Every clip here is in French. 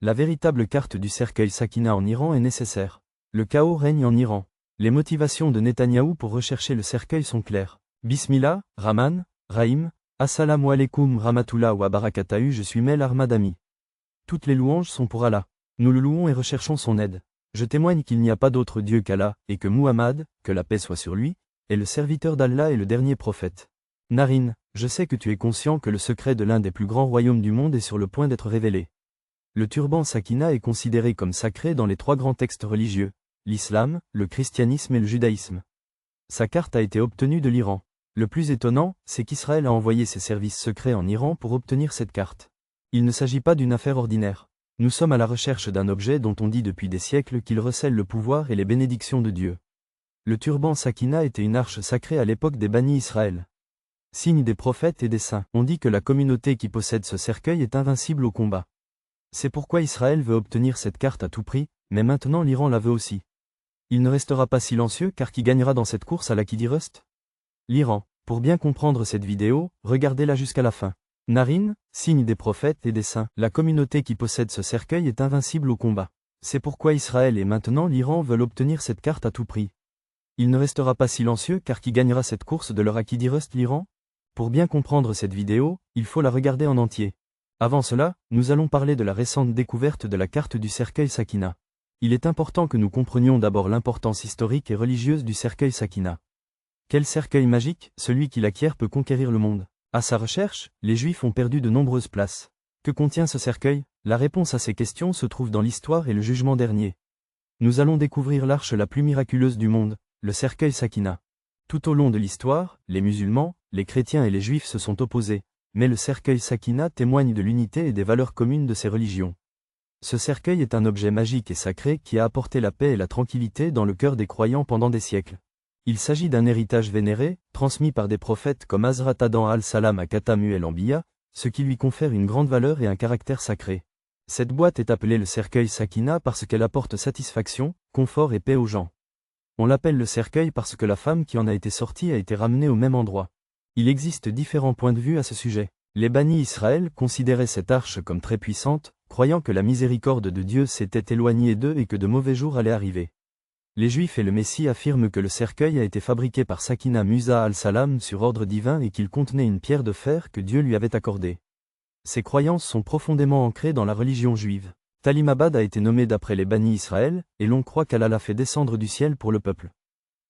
La véritable carte du cercueil Sakina en Iran est nécessaire. Le chaos règne en Iran. Les motivations de Netanyahou pour rechercher le cercueil sont claires. Bismillah, Rahman, Rahim, Assalamu alaikum rahmatullah wa barakatahu, je suis Mel Armadami. Toutes les louanges sont pour Allah. Nous le louons et recherchons son aide. Je témoigne qu'il n'y a pas d'autre Dieu qu'Allah, et que Muhammad, que la paix soit sur lui, est le serviteur d'Allah et le dernier prophète. Narine, je sais que tu es conscient que le secret de l'un des plus grands royaumes du monde est sur le point d'être révélé. Le turban Sakina est considéré comme sacré dans les 3 grands textes religieux, l'islam, le christianisme et le judaïsme. Sa carte a été obtenue de l'Iran. Le plus étonnant, c'est qu'Israël a envoyé ses services secrets en Iran pour obtenir cette carte. Il ne s'agit pas d'une affaire ordinaire. Nous sommes à la recherche d'un objet dont on dit depuis des siècles qu'il recèle le pouvoir et les bénédictions de Dieu. Le turban Sakina était une arche sacrée à l'époque des bannis Israël. Signe des prophètes et des saints. On dit que la communauté qui possède ce cercueil est invincible au combat. C'est pourquoi Israël veut obtenir cette carte à tout prix, mais maintenant l'Iran la veut aussi. Il ne restera pas silencieux car qui gagnera dans cette course à la Kidirust? L'Iran. Pour bien comprendre cette vidéo, regardez-la jusqu'à la fin. Narine, signe des prophètes et des saints. La communauté qui possède ce cercueil est invincible au combat. C'est pourquoi Israël et maintenant l'Iran veulent obtenir cette carte à tout prix. Il ne restera pas silencieux car qui gagnera cette course de leur à Kidirust? L'Iran? Pour bien comprendre cette vidéo, il faut la regarder en entier. Avant cela, nous allons parler de la récente découverte de la carte du cercueil Sakina. Il est important que nous comprenions d'abord l'importance historique et religieuse du cercueil Sakina. Quel cercueil magique, celui qui l'acquiert peut conquérir le monde. À sa recherche, les Juifs ont perdu de nombreuses places. Que contient ce cercueil? La réponse à ces questions se trouve dans l'histoire et le jugement dernier. Nous allons découvrir l'arche la plus miraculeuse du monde, le cercueil Sakina. Tout au long de l'histoire, les musulmans, les chrétiens et les Juifs se sont opposés, mais le cercueil Sakina témoigne de l'unité et des valeurs communes de ces religions. Ce cercueil est un objet magique et sacré qui a apporté la paix et la tranquillité dans le cœur des croyants pendant des siècles. Il s'agit d'un héritage vénéré, transmis par des prophètes comme Hazrat Adam al-Salam à Khatamu el-Anbiya, ce qui lui confère une grande valeur et un caractère sacré. Cette boîte est appelée le cercueil Sakina parce qu'elle apporte satisfaction, confort et paix aux gens. On l'appelle le cercueil parce que la femme qui en a été sortie a été ramenée au même endroit. Il existe différents points de vue à ce sujet. Les bannis Israël considéraient cette arche comme très puissante, croyant que la miséricorde de Dieu s'était éloignée d'eux et que de mauvais jours allaient arriver. Les Juifs et le Messie affirment que le cercueil a été fabriqué par Sakina Musa al-Salam sur ordre divin et qu'il contenait une pierre de fer que Dieu lui avait accordée. Ces croyances sont profondément ancrées dans la religion juive. Talimabad a été nommé d'après les bannis Israël, et l'on croit qu'Allah l'a fait descendre du ciel pour le peuple.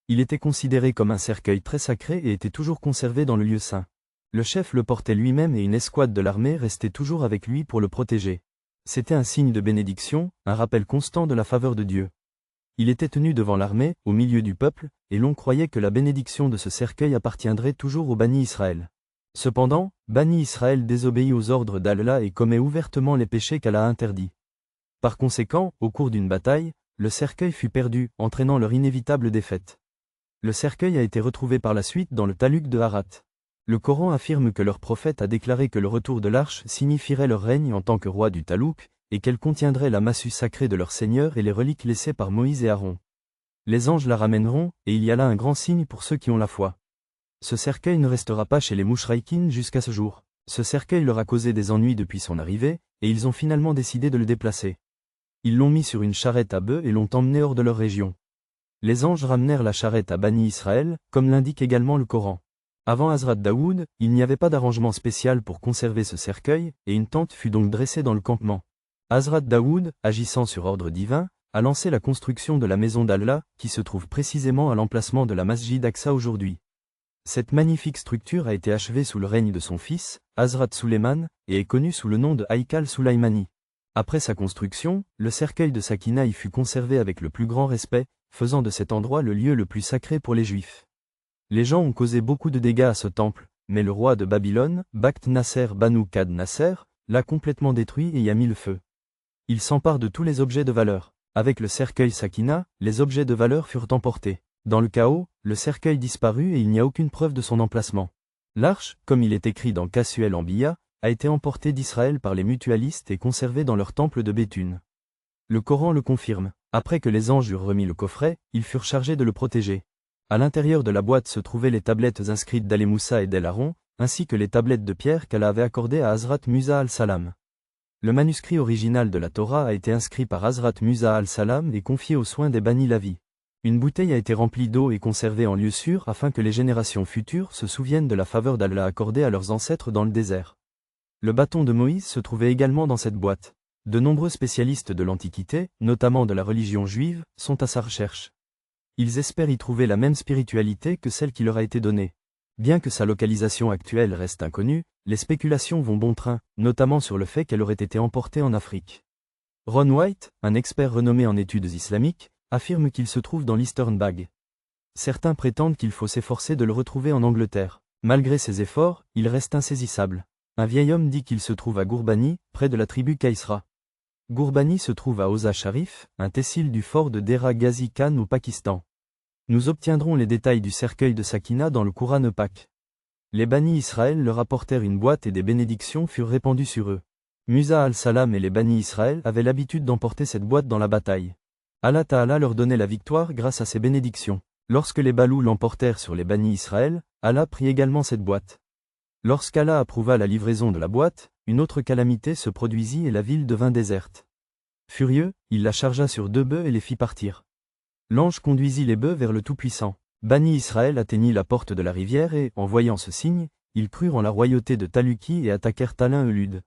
Il était considéré comme un cercueil très sacré et était toujours conservé dans le lieu saint. Le chef le portait lui-même et une escouade de l'armée restait toujours avec lui pour le protéger. C'était un signe de bénédiction, un rappel constant de la faveur de Dieu. Il était tenu devant l'armée, au milieu du peuple, et l'on croyait que la bénédiction de ce cercueil appartiendrait toujours aux bannis Israël. Cependant, Bani Israël désobéit aux ordres d'Allah et commet ouvertement les péchés qu'Allah a interdits. Par conséquent, au cours d'une bataille, le cercueil fut perdu, entraînant leur inévitable défaite. Le cercueil a été retrouvé par la suite dans le Talmud de Harat. Le Coran affirme que leur prophète a déclaré que le retour de l'arche signifierait leur règne en tant que roi du Talouk, et qu'elle contiendrait la massue sacrée de leur Seigneur et les reliques laissées par Moïse et Aaron. Les anges la ramèneront, et il y a là un grand signe pour ceux qui ont la foi. Ce cercueil ne restera pas chez les Mouchraïkines jusqu'à ce jour. Ce cercueil leur a causé des ennuis depuis son arrivée, et ils ont finalement décidé de le déplacer. Ils l'ont mis sur une charrette à bœufs et l'ont emmené hors de leur région. Les anges ramenèrent la charrette à Bani Israël, comme l'indique également le Coran. Avant Hazrat Daoud, il n'y avait pas d'arrangement spécial pour conserver ce cercueil, et une tente fut donc dressée dans le campement. Hazrat Daoud, agissant sur ordre divin, a lancé la construction de la maison d'Allah, qui se trouve précisément à l'emplacement de la Masjid Aqsa aujourd'hui. Cette magnifique structure a été achevée sous le règne de son fils, Hazrat Suleiman, et est connue sous le nom de Haïkal Sulaimani. Après sa construction, le cercueil de Sakina y fut conservé avec le plus grand respect, faisant de cet endroit le lieu le plus sacré pour les Juifs. Les gens ont causé beaucoup de dégâts à ce temple, mais le roi de Babylone, Bakht Nasser Banu Kad Nasser, l'a complètement détruit et y a mis le feu. Il s'empare de tous les objets de valeur. Avec le cercueil Sakina, les objets de valeur furent emportés. Dans le chaos, le cercueil disparut et il n'y a aucune preuve de son emplacement. L'arche, comme il est écrit dans Qassu el-Anbiya, a été emportée d'Israël par les mutualistes et conservée dans leur temple de Béthune. Le Coran le confirme. Après que les anges eurent remis le coffret, ils furent chargés de le protéger. À l'intérieur de la boîte se trouvaient les tablettes inscrites d'Ali Moussa et d'El Haron, ainsi que les tablettes de pierre qu'Allah avait accordées à Hazrat Musa al-Salam. Le manuscrit original de la Torah a été inscrit par Hazrat Musa al-Salam et confié aux soins des Bani Lavi. Une bouteille a été remplie d'eau et conservée en lieu sûr afin que les générations futures se souviennent de la faveur d'Allah accordée à leurs ancêtres dans le désert. Le bâton de Moïse se trouvait également dans cette boîte. De nombreux spécialistes de l'Antiquité, notamment de la religion juive, sont à sa recherche. Ils espèrent y trouver la même spiritualité que celle qui leur a été donnée. Bien que sa localisation actuelle reste inconnue, les spéculations vont bon train, notamment sur le fait qu'elle aurait été emportée en Afrique. Ron White, un expert renommé en études islamiques, affirme qu'il se trouve dans l'Eastern Bag. Certains prétendent qu'il faut s'efforcer de le retrouver en Angleterre. Malgré ses efforts, il reste insaisissable. Un vieil homme dit qu'il se trouve à Gourbani, près de la tribu Kaisra. Gourbani se trouve à Oza Sharif, un tehsil du fort de Dera Ghazi Khan au Pakistan. Nous obtiendrons les détails du cercueil de Sakina dans le Coran Pak. Les Bani Israël leur apportèrent une boîte et des bénédictions furent répandues sur eux. Musa al-Salam et les Bani Israël avaient l'habitude d'emporter cette boîte dans la bataille. Allah Ta'ala leur donnait la victoire grâce à ces bénédictions. Lorsque les Balous l'emportèrent sur les Bani Israël, Allah prit également cette boîte. Lorsqu'Allah approuva la livraison de la boîte, une autre calamité se produisit et la ville devint déserte. Furieux, il la chargea sur 2 bœufs et les fit partir. L'ange conduisit les bœufs vers le Tout-Puissant. Bani Israël atteignit la porte de la rivière et, en voyant ce signe, ils crurent en la royauté de Taluki et attaquèrent Talin Eulud.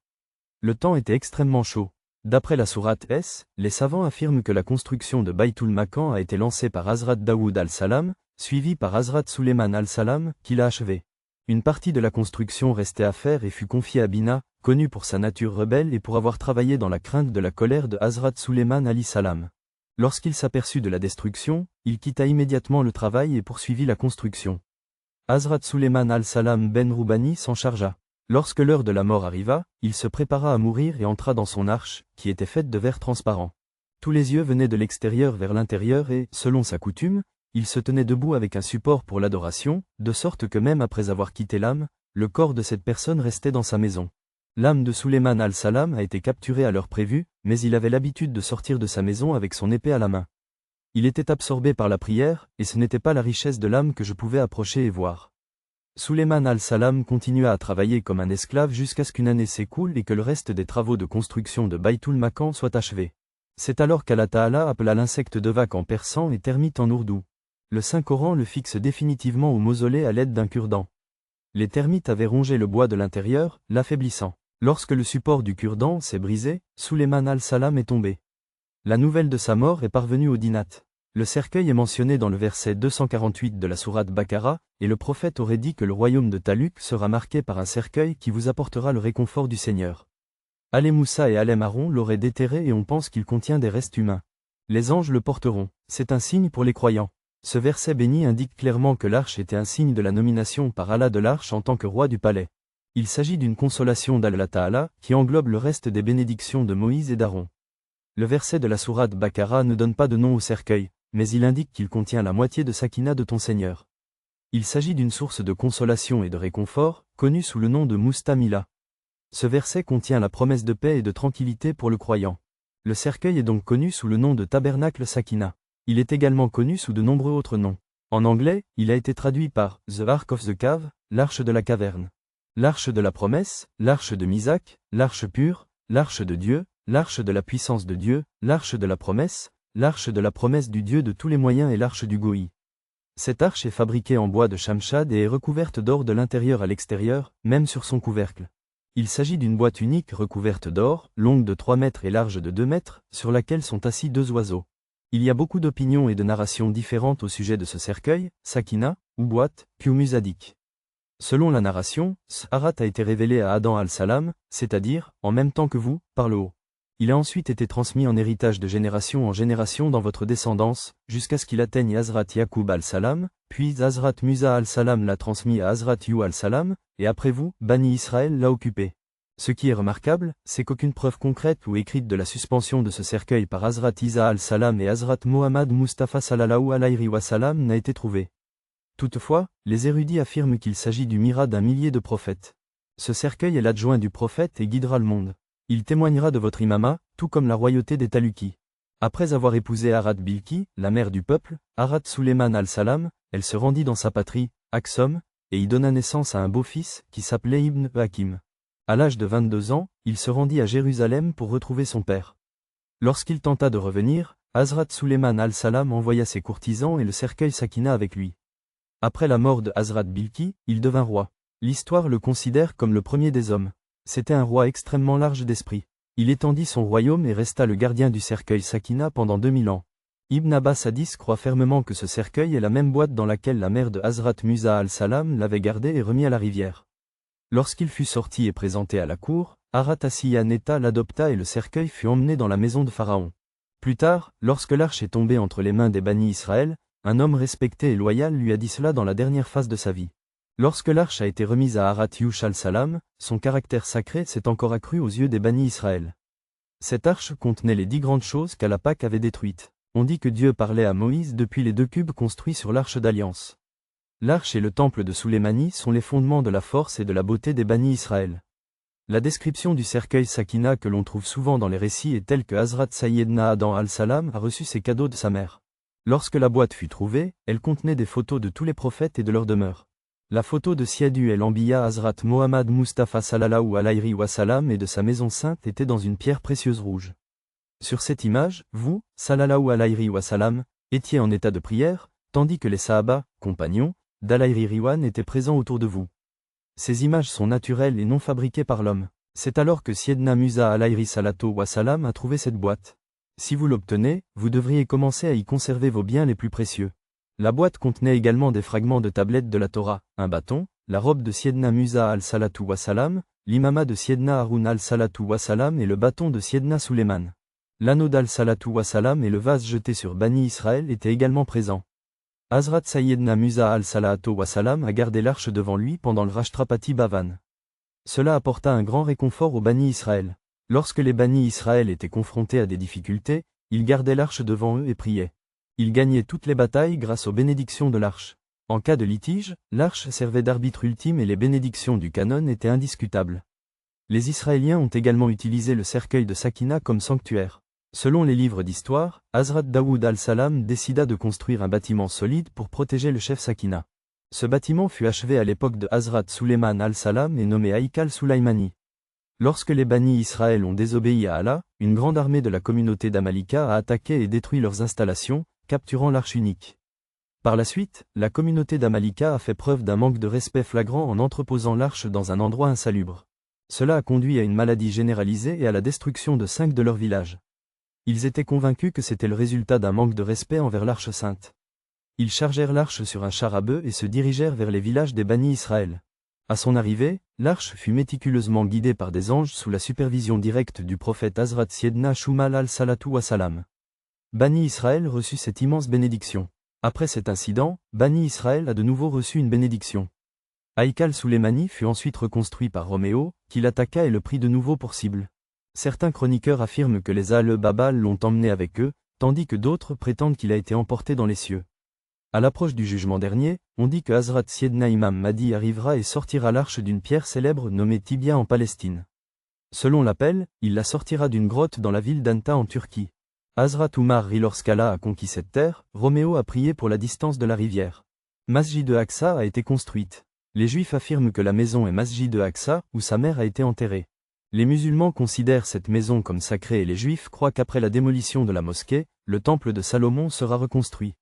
Le temps était extrêmement chaud. D'après la sourate S, les savants affirment que la construction de Baytul Maqam a été lancée par Hazrat Daoud al-Salam, suivi par Hazrat Suleiman al-Salam, qui l'a achevée. Une partie de la construction restait à faire et fut confiée à Bina, connu pour sa nature rebelle et pour avoir travaillé dans la crainte de la colère de Hazrat Suleiman al-Salam. Lorsqu'il s'aperçut de la destruction, il quitta immédiatement le travail et poursuivit la construction. Hazrat Suleiman al-Salam ben Roubani s'en chargea. Lorsque l'heure de la mort arriva, il se prépara à mourir et entra dans son arche, qui était faite de verre transparent. Tous les yeux venaient de l'extérieur vers l'intérieur et, selon sa coutume, il se tenait debout avec un support pour l'adoration, de sorte que même après avoir quitté l'âme, le corps de cette personne restait dans sa maison. L'âme de Suleiman al-Salam a été capturée à l'heure prévue, mais il avait l'habitude de sortir de sa maison avec son épée à la main. Il était absorbé par la prière, et ce n'était pas la richesse de l'âme que je pouvais approcher et voir. Suleiman al-Salam continua à travailler comme un esclave jusqu'à ce qu'une année s'écoule et que le reste des travaux de construction de Baytul Maqam soient achevés. C'est alors qu'Allah Ta'ala appela l'insecte Devak en persan et termite en ourdou. Le Saint-Coran le fixe définitivement au mausolée à l'aide d'un cure-dent. Les termites avaient rongé le bois de l'intérieur, l'affaiblissant. Lorsque le support du cure-dent s'est brisé, Suleiman al-Salam est tombé. La nouvelle de sa mort est parvenue au Dinat. Le cercueil est mentionné dans le verset 248 de la sourate Baqara, et le prophète aurait dit que le royaume de Taluk sera marqué par un cercueil qui vous apportera le réconfort du Seigneur. Alé Moussa et Alem Aaron l'auraient déterré et on pense qu'il contient des restes humains. Les anges le porteront. C'est un signe pour les croyants. Ce verset béni indique clairement que l'arche était un signe de la nomination par Allah de l'arche en tant que roi du palais. Il s'agit d'une consolation d'Allah Ta'ala, qui englobe le reste des bénédictions de Moïse et d'Aaron. Le verset de la sourate Baqara ne donne pas de nom au cercueil, mais il indique qu'il contient la moitié de Sakina de ton Seigneur. Il s'agit d'une source de consolation et de réconfort, connue sous le nom de Mustamila. Ce verset contient la promesse de paix et de tranquillité pour le croyant. Le cercueil est donc connu sous le nom de Tabernacle Sakina. Il est également connu sous de nombreux autres noms. En anglais, il a été traduit par « The Ark of the Cave », l'arche de la caverne. L'arche de la promesse, l'arche de Misak, l'arche pure, l'arche de Dieu, l'arche de la puissance de Dieu, l'arche de la promesse du Dieu de tous les moyens et l'arche du Goï. Cette arche est fabriquée en bois de Shamshad et est recouverte d'or de l'intérieur à l'extérieur, même sur son couvercle. Il s'agit d'une boîte unique recouverte d'or, longue de 3 mètres et large de 2 mètres, sur laquelle sont assis 2 oiseaux. Il y a beaucoup d'opinions et de narrations différentes au sujet de ce cercueil, Sakina, ou boîte, Musadik. Selon la narration, Sarat a été révélé à Adam al-Salam, c'est-à-dire, en même temps que vous, par le haut. Il a ensuite été transmis en héritage de génération en génération dans votre descendance, jusqu'à ce qu'il atteigne Hazrat Yaqub al-Salam, puis Hazrat Musa al-Salam l'a transmis à Hazrat Yu al-Salam, et après vous, Bani Israël l'a occupé. Ce qui est remarquable, c'est qu'aucune preuve concrète ou écrite de la suspension de ce cercueil par Hazrat Isa al-Salam et Hazrat Mohammad Mustafa sallallahu alayhi wa sallam n'a été trouvée. Toutefois, les érudits affirment qu'il s'agit du mirat d'un millier de prophètes. Ce cercueil est l'adjoint du prophète et guidera le monde. Il témoignera de votre imama, tout comme la royauté des Taluki. Après avoir épousé Arad Bilki, la mère du peuple, Arad Suleiman al-Salam, elle se rendit dans sa patrie, Aksum, et y donna naissance à un beau-fils, qui s'appelait Ibn Hakim. À l'âge de 22 ans, il se rendit à Jérusalem pour retrouver son père. Lorsqu'il tenta de revenir, Hazrat Suleiman al-Salam envoya ses courtisans et le cercueil Sakina avec lui. Après la mort de Hazrat Bilki, il devint roi. L'histoire le considère comme le premier des hommes. C'était un roi extrêmement large d'esprit. Il étendit son royaume et resta le gardien du cercueil Sakina pendant 2000 ans. Ibn Abbas Hadith croit fermement que ce cercueil est la même boîte dans laquelle la mère de Hazrat Musa al-Salam l'avait gardé et remis à la rivière. Lorsqu'il fut sorti et présenté à la cour, Harat Asiya Neta l'adopta et le cercueil fut emmené dans la maison de Pharaon. Plus tard, lorsque l'arche est tombée entre les mains des bannis Israël, un homme respecté et loyal lui a dit cela dans la dernière phase de sa vie. Lorsque l'arche a été remise à Harat Yush al-Salam, son caractère sacré s'est encore accru aux yeux des bannis Israël. Cette arche contenait les 10 grandes choses qu'Alapak avait détruites. On dit que Dieu parlait à Moïse depuis les 2 cubes construits sur l'arche d'alliance. L'arche et le temple de Souleymanie sont les fondements de la force et de la beauté des bannis Israël. La description du cercueil Sakina que l'on trouve souvent dans les récits est telle que Hazrat Sayyidna Adam al-Salam a reçu ses cadeaux de sa mère. Lorsque la boîte fut trouvée, elle contenait des photos de tous les prophètes et de leur demeure. La photo de Siadu el-Anbiya Hazrat Mohammad Mustafa sallallahu alayhi wa sallam et de sa maison sainte était dans une pierre précieuse rouge. Sur cette image, vous, sallallahu alayhi wa sallam, étiez en état de prière, tandis que les sahaba, compagnons, d'Alayhi Riwan étaient présents autour de vous. Ces images sont naturelles et non fabriquées par l'homme. C'est alors que Siedna Musa alayhi salatu wa salam a trouvé cette boîte. Si vous l'obtenez, vous devriez commencer à y conserver vos biens les plus précieux. La boîte contenait également des fragments de tablettes de la Torah, un bâton, la robe de Siedna Musa al-Salatu wa salam, l'imama de Siedna Harun al-Salatu wa salam et le bâton de Siedna Suleiman. L'anneau d'al-Salatu wa salam et le vase jeté sur Bani Israël étaient également présents. Hazrat Sayyidna Musa al-Salatu wa salam a gardé l'arche devant lui pendant le Rashtrapati Bhavan. Cela apporta un grand réconfort aux Bani Israël. Lorsque les Bani Israël étaient confrontés à des difficultés, ils gardaient l'arche devant eux et priaient. Ils gagnaient toutes les batailles grâce aux bénédictions de l'arche. En cas de litige, l'arche servait d'arbitre ultime et les bénédictions du canon étaient indiscutables. Les Israéliens ont également utilisé le cercueil de Sakina comme sanctuaire. Selon les livres d'histoire, Hazrat Daoud al-Salam décida de construire un bâtiment solide pour protéger le chef Sakina. Ce bâtiment fut achevé à l'époque de Hazrat Suleiman al-Salam et nommé Haïkal Sulaymani. Lorsque les Bani Israël ont désobéi à Allah, une grande armée de la communauté d'Amalika a attaqué et détruit leurs installations, capturant l'arche unique. Par la suite, la communauté d'Amalika a fait preuve d'un manque de respect flagrant en entreposant l'arche dans un endroit insalubre. Cela a conduit à une maladie généralisée et à la destruction de 5 de leurs villages. Ils étaient convaincus que c'était le résultat d'un manque de respect envers l'arche sainte. Ils chargèrent l'arche sur un char à bœufs et se dirigèrent vers les villages des Bani Israël. À son arrivée, l'arche fut méticuleusement guidée par des anges sous la supervision directe du prophète Hazrat Siedna Shumal al-Salatu wa salam. Bani Israël reçut cette immense bénédiction. Après cet incident, Bani Israël a de nouveau reçu une bénédiction. Haïkal Souleymani fut ensuite reconstruit par Roméo, qui l'attaqua et le prit de nouveau pour cible. Certains chroniqueurs affirment que les Ahl-Babal l'ont emmené avec eux, tandis que d'autres prétendent qu'il a été emporté dans les cieux. À l'approche du jugement dernier, on dit que Hazrat Siedna Imam Mahdi arrivera et sortira l'arche d'une pierre célèbre nommée Tibia en Palestine. Selon l'appel, il la sortira d'une grotte dans la ville d'Anta en Turquie. Hazrat Umar rit lorsqu'Allah a conquis cette terre, Roméo a prié pour la distance de la rivière. Masjid de Aqsa a été construite. Les Juifs affirment que la maison est Masjid de Aqsa, où sa mère a été enterrée. Les musulmans considèrent cette maison comme sacrée et les Juifs croient qu'après la démolition de la mosquée, le temple de Salomon sera reconstruit.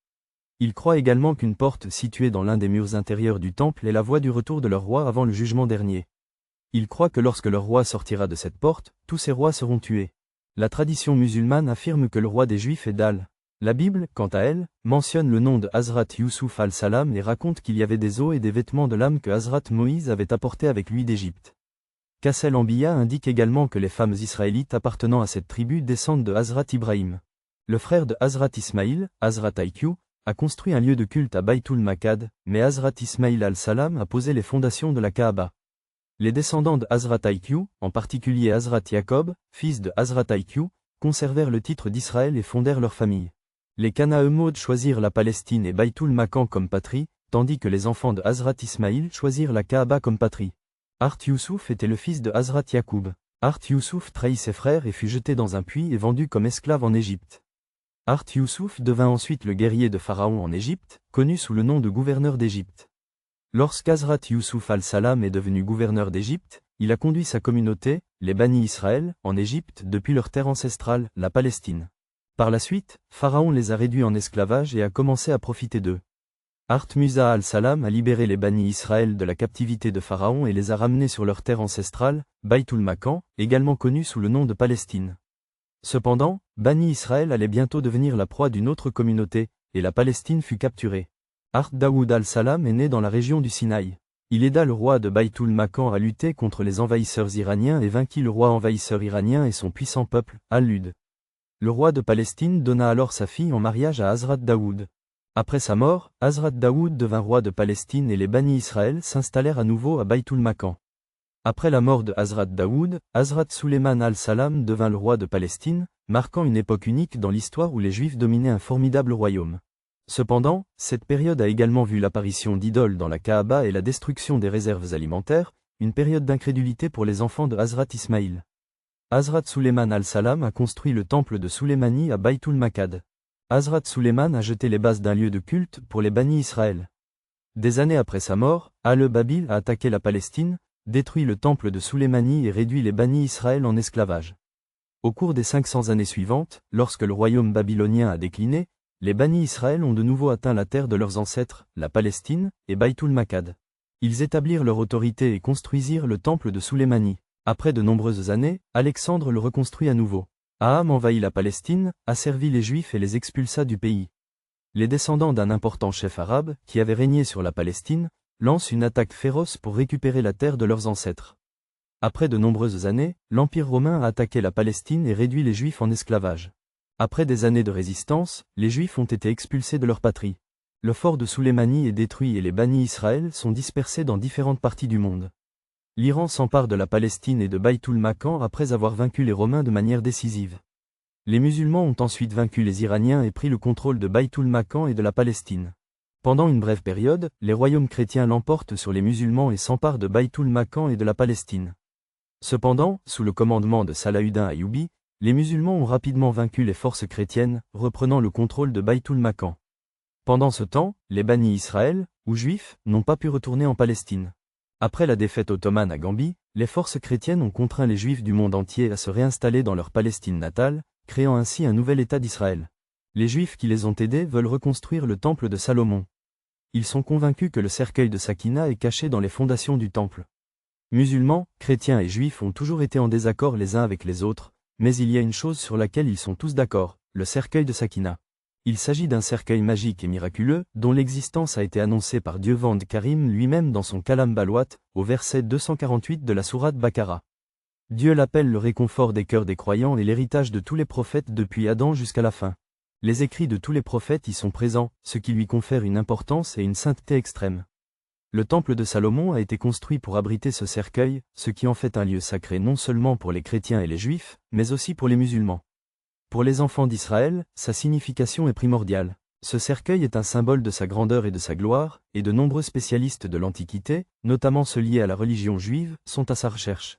Ils croient également qu'une porte située dans l'un des murs intérieurs du temple est la voie du retour de leur roi avant le jugement dernier. Ils croient que lorsque leur roi sortira de cette porte, tous ces rois seront tués. La tradition musulmane affirme que le roi des Juifs est Dal. La Bible, quant à elle, mentionne le nom de Hazrat Yusuf al-Salam et raconte qu'il y avait des os et des vêtements de lame que Hazrat Moïse avait apportés avec lui d'Égypte. Kassel Ambiya indique également que les femmes israélites appartenant à cette tribu descendent de Hazrat Ibrahim. Le frère de Hazrat Ismaïl, Hazrat Aïkiou, a construit un lieu de culte à Baytul Makad, mais Hazrat Ismaïl al-Salam a posé les fondations de la Kaaba. Les descendants de Hazrat Aïkiou, en particulier Hazrat Jacob, fils de Hazrat Aïkiou, conservèrent le titre d'Israël et fondèrent leur famille. Les Canaeumodes choisirent la Palestine et Baytul Makan comme patrie, tandis que les enfants de Hazrat Ismaïl choisirent la Kaaba comme patrie. Art Youssouf était le fils de Hazrat Yacoub. Art Youssouf trahit ses frères et fut jeté dans un puits et vendu comme esclave en Égypte. Art Youssouf devint ensuite le guerrier de Pharaon en Égypte, connu sous le nom de gouverneur d'Égypte. Lorsqu'Hazrat Yusuf al-Salam est devenu gouverneur d'Égypte, il a conduit sa communauté, les Bani Israël, en Égypte depuis leur terre ancestrale, la Palestine. Par la suite, Pharaon les a réduits en esclavage et a commencé à profiter d'eux. Art Musa al-Salam a libéré les Bani Israël de la captivité de Pharaon et les a ramenés sur leur terre ancestrale, Baïtul Maqan, également connue sous le nom de Palestine. Cependant, Bani Israël allait bientôt devenir la proie d'une autre communauté, et la Palestine fut capturée. Art Daoud al-Salam est né dans la région du Sinaï. Il aida le roi de Baïtul Maqan à lutter contre les envahisseurs iraniens et vainquit le roi envahisseur iranien et son puissant peuple, Al-Lud. Le roi de Palestine donna alors sa fille en mariage à Hazrat Daoud. Après sa mort, Hazrat Daoud devint roi de Palestine et les Bani Israël s'installèrent à nouveau à Baïtul Maqan. Après la mort de Hazrat Daoud, Hazrat Suleiman al-Salam devint le roi de Palestine, marquant une époque unique dans l'histoire où les Juifs dominaient un formidable royaume. Cependant, cette période a également vu l'apparition d'idoles dans la Kaaba et la destruction des réserves alimentaires, une période d'incrédulité pour les enfants de Hazrat Ismaïl. Hazrat Suleiman al-Salam a construit le temple de Souleymanie à Baïtul Maqad. Hazrat Suleiman a jeté les bases d'un lieu de culte pour les Bani Israël. Des années après sa mort, Al-Babil a attaqué la Palestine, détruit le temple de Souleymanie et réduit les Bani Israël en esclavage. Au cours des 500 années suivantes, lorsque le royaume babylonien a décliné, les Bani Israël ont de nouveau atteint la terre de leurs ancêtres, la Palestine, et Baïtul Maqad. Ils établirent leur autorité et construisirent le temple de Souleymanie. Après de nombreuses années, Alexandre le reconstruit à nouveau. Aham envahit la Palestine, asservit les Juifs et les expulsa du pays. Les descendants d'un important chef arabe, qui avait régné sur la Palestine, lancent une attaque féroce pour récupérer la terre de leurs ancêtres. Après de nombreuses années, l'Empire romain a attaqué la Palestine et réduit les Juifs en esclavage. Après des années de résistance, les Juifs ont été expulsés de leur patrie. Le fort de Souleymanie est détruit et les Bani Israël sont dispersés dans différentes parties du monde. L'Iran s'empare de la Palestine et de Baïtul Maqan après avoir vaincu les Romains de manière décisive. Les musulmans ont ensuite vaincu les Iraniens et pris le contrôle de Baïtul Maqan et de la Palestine. Pendant une brève période, les royaumes chrétiens l'emportent sur les musulmans et s'emparent de Baïtul Maqan et de la Palestine. Cependant, sous le commandement de Salahuddin Ayyoubi, les musulmans ont rapidement vaincu les forces chrétiennes, reprenant le contrôle de Baïtul Maqan. Pendant ce temps, les Bani Israël, ou Juifs, n'ont pas pu retourner en Palestine. Après la défaite ottomane à Gambie, les forces chrétiennes ont contraint les Juifs du monde entier à se réinstaller dans leur Palestine natale, créant ainsi un nouvel État d'Israël. Les Juifs qui les ont aidés veulent reconstruire le temple de Salomon. Ils sont convaincus que le cercueil de Sakina est caché dans les fondations du temple. Musulmans, chrétiens et Juifs ont toujours été en désaccord les uns avec les autres, mais il y a une chose sur laquelle ils sont tous d'accord, le cercueil de Sakina. Il s'agit d'un cercueil magique et miraculeux, dont l'existence a été annoncée par Dieu Vande Karim lui-même dans son Kalam Balwat, au verset 248 de la sourate Baqara. Dieu l'appelle le réconfort des cœurs des croyants et l'héritage de tous les prophètes depuis Adam jusqu'à la fin. Les écrits de tous les prophètes y sont présents, ce qui lui confère une importance et une sainteté extrême. Le temple de Salomon a été construit pour abriter ce cercueil, ce qui en fait un lieu sacré non seulement pour les chrétiens et les juifs, mais aussi pour les musulmans. Pour les enfants d'Israël, sa signification est primordiale. Ce cercueil est un symbole de sa grandeur et de sa gloire, et de nombreux spécialistes de l'Antiquité, notamment ceux liés à la religion juive, sont à sa recherche.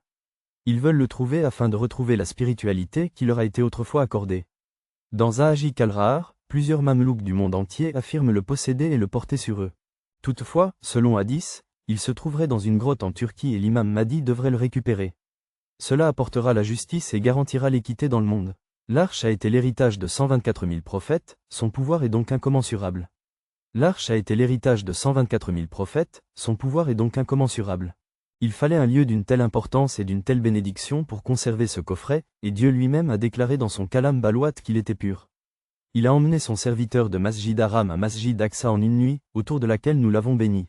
Ils veulent le trouver afin de retrouver la spiritualité qui leur a été autrefois accordée. Dans Zahajik al-Rahar, plusieurs mamelouks du monde entier affirment le posséder et le porter sur eux. Toutefois, selon Hadith, il se trouverait dans une grotte en Turquie et l'imam Mahdi devrait le récupérer. Cela apportera la justice et garantira l'équité dans le monde. L'arche a été l'héritage de 124 000 prophètes, son pouvoir est donc incommensurable. L'arche a été l'héritage de 124 000 prophètes, son pouvoir est donc incommensurable. Il fallait un lieu d'une telle importance et d'une telle bénédiction pour conserver ce coffret, et Dieu lui-même a déclaré dans son Kalam Balwat qu'il était pur. Il a emmené son serviteur de Masjid Haram à Masjid Aqsa en une nuit, autour de laquelle nous l'avons béni.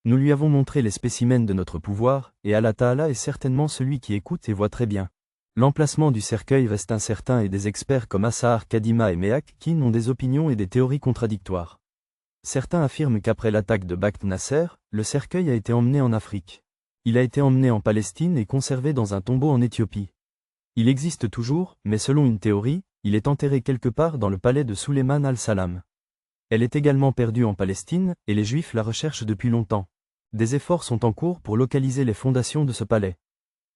Nous lui avons montré les spécimens de notre pouvoir, et Allah Ta'ala est certainement celui qui écoute et voit très bien. L'emplacement du cercueil reste incertain et des experts comme Assahar Kadima et Mehakin ont des opinions et des théories contradictoires. Certains affirment qu'après l'attaque de Bakht Nasser, le cercueil a été emmené en Afrique. Il a été emmené en Palestine et conservé dans un tombeau en Éthiopie. Il existe toujours, mais selon une théorie, il est enterré quelque part dans le palais de Suleiman al-Salam. Elle est également perdue en Palestine, et les Juifs la recherchent depuis longtemps. Des efforts sont en cours pour localiser les fondations de ce palais.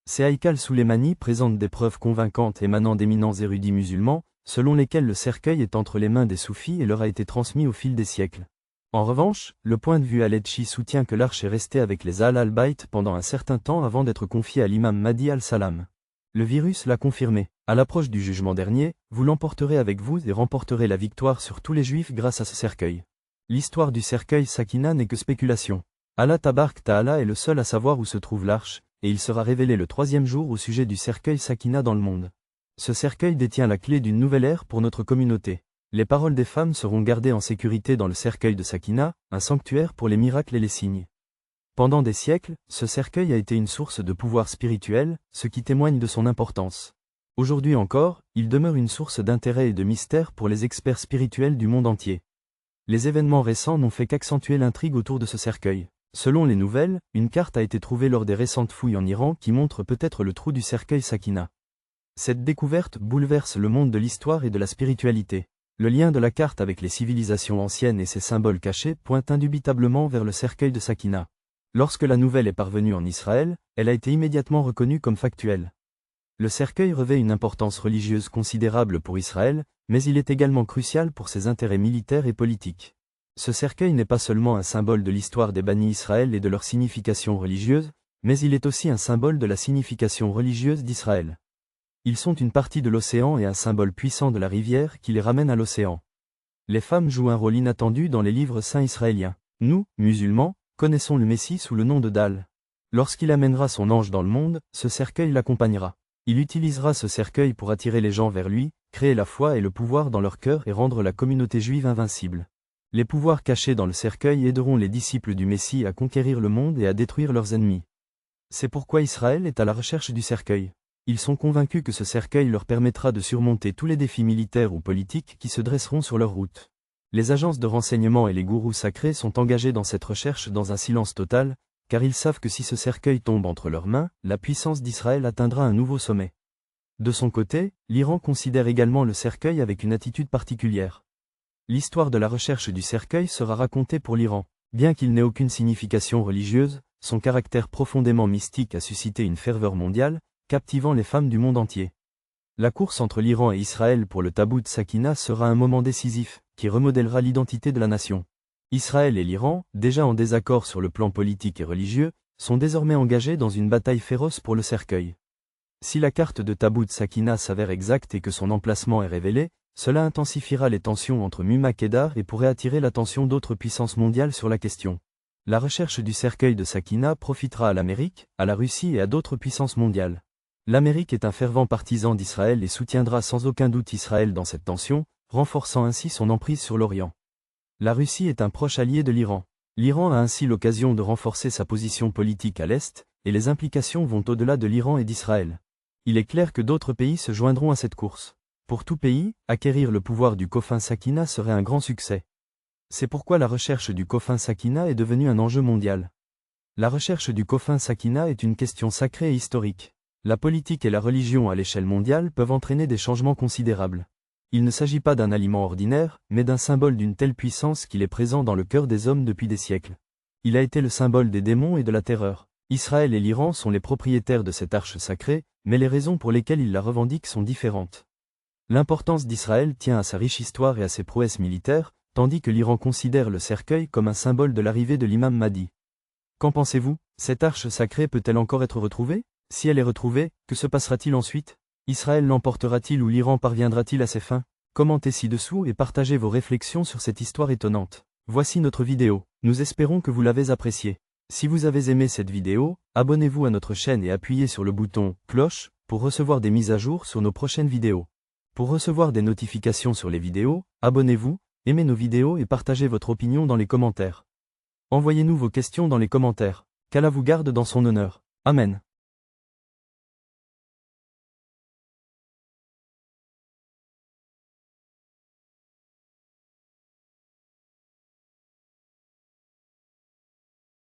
Ces Haïkal Souleymani présentent des preuves convaincantes émanant d'éminents érudits musulmans, selon lesquels le cercueil est entre les mains des soufis et leur a été transmis au fil des siècles. En revanche, le point de vue Aledchi soutient que l'arche est restée avec les Al-Bayt pendant un certain temps avant d'être confiée à l'imam Mahdi al-Salam. Le virus l'a confirmé. À l'approche du jugement dernier, vous l'emporterez avec vous et remporterez la victoire sur tous les Juifs grâce à ce cercueil. L'histoire du cercueil Sakina n'est que spéculation. Allah Tabark Ta'ala est le seul à savoir où se trouve l'arche, et il sera révélé le 3e jour au sujet du cercueil Sakina dans le monde. Ce cercueil détient la clé d'une nouvelle ère pour notre communauté. Les paroles des femmes seront gardées en sécurité dans le cercueil de Sakina, un sanctuaire pour les miracles et les signes. Pendant des siècles, ce cercueil a été une source de pouvoir spirituel, ce qui témoigne de son importance. Aujourd'hui encore, il demeure une source d'intérêt et de mystère pour les experts spirituels du monde entier. Les événements récents n'ont fait qu'accentuer l'intrigue autour de ce cercueil. Selon les nouvelles, une carte a été trouvée lors des récentes fouilles en Iran qui montre peut-être le trou du cercueil Sakina. Cette découverte bouleverse le monde de l'histoire et de la spiritualité. Le lien de la carte avec les civilisations anciennes et ses symboles cachés pointe indubitablement vers le cercueil de Sakina. Lorsque la nouvelle est parvenue en Israël, elle a été immédiatement reconnue comme factuelle. Le cercueil revêt une importance religieuse considérable pour Israël, mais il est également crucial pour ses intérêts militaires et politiques. Ce cercueil n'est pas seulement un symbole de l'histoire des Bani Israël et de leur signification religieuse, mais il est aussi un symbole de la signification religieuse d'Israël. Ils sont une partie de l'océan et un symbole puissant de la rivière qui les ramène à l'océan. Les femmes jouent un rôle inattendu dans les livres saints israéliens. Nous, musulmans, connaissons le Messie sous le nom de Dal. Lorsqu'il amènera son ange dans le monde, ce cercueil l'accompagnera. Il utilisera ce cercueil pour attirer les gens vers lui, créer la foi et le pouvoir dans leur cœur et rendre la communauté juive invincible. Les pouvoirs cachés dans le cercueil aideront les disciples du Messie à conquérir le monde et à détruire leurs ennemis. C'est pourquoi Israël est à la recherche du cercueil. Ils sont convaincus que ce cercueil leur permettra de surmonter tous les défis militaires ou politiques qui se dresseront sur leur route. Les agences de renseignement et les gourous sacrés sont engagés dans cette recherche dans un silence total, car ils savent que si ce cercueil tombe entre leurs mains, la puissance d'Israël atteindra un nouveau sommet. De son côté, l'Iran considère également le cercueil avec une attitude particulière. L'histoire de la recherche du cercueil sera racontée pour l'Iran. Bien qu'il n'ait aucune signification religieuse, son caractère profondément mystique a suscité une ferveur mondiale, captivant les femmes du monde entier. La course entre l'Iran et Israël pour le tabout de Sakina sera un moment décisif, qui remodèlera l'identité de la nation. Israël et l'Iran, déjà en désaccord sur le plan politique et religieux, sont désormais engagés dans une bataille féroce pour le cercueil. Si la carte de tabout de Sakina s'avère exacte et que son emplacement est révélé, cela intensifiera les tensions entre Mumma Kedar et pourrait attirer l'attention d'autres puissances mondiales sur la question. La recherche du cercueil de Sakina profitera à l'Amérique, à la Russie et à d'autres puissances mondiales. L'Amérique est un fervent partisan d'Israël et soutiendra sans aucun doute Israël dans cette tension, renforçant ainsi son emprise sur l'Orient. La Russie est un proche allié de l'Iran. L'Iran a ainsi l'occasion de renforcer sa position politique à l'Est, et les implications vont au-delà de l'Iran et d'Israël. Il est clair que d'autres pays se joindront à cette course. Pour tout pays, acquérir le pouvoir du Coffin Sakina serait un grand succès. C'est pourquoi la recherche du Coffin Sakina est devenue un enjeu mondial. La recherche du Coffin Sakina est une question sacrée et historique. La politique et la religion à l'échelle mondiale peuvent entraîner des changements considérables. Il ne s'agit pas d'un aliment ordinaire, mais d'un symbole d'une telle puissance qu'il est présent dans le cœur des hommes depuis des siècles. Il a été le symbole des démons et de la terreur. Israël et l'Iran sont les propriétaires de cette arche sacrée, mais les raisons pour lesquelles ils la revendiquent sont différentes. L'importance d'Israël tient à sa riche histoire et à ses prouesses militaires, tandis que l'Iran considère le cercueil comme un symbole de l'arrivée de l'imam Mahdi. Qu'en pensez-vous? Cette arche sacrée peut-elle encore être retrouvée? Si elle est retrouvée, que se passera-t-il ensuite? Israël l'emportera-t-il ou l'Iran parviendra-t-il à ses fins? Commentez ci-dessous et partagez vos réflexions sur cette histoire étonnante. Voici notre vidéo. Nous espérons que vous l'avez appréciée. Si vous avez aimé cette vidéo, abonnez-vous à notre chaîne et appuyez sur le bouton « Cloche » pour recevoir des mises à jour sur nos prochaines vidéos. Pour recevoir des notifications sur les vidéos, abonnez-vous, aimez nos vidéos et partagez votre opinion dans les commentaires. Envoyez-nous vos questions dans les commentaires. Qu'Allah vous garde dans son honneur. Amen.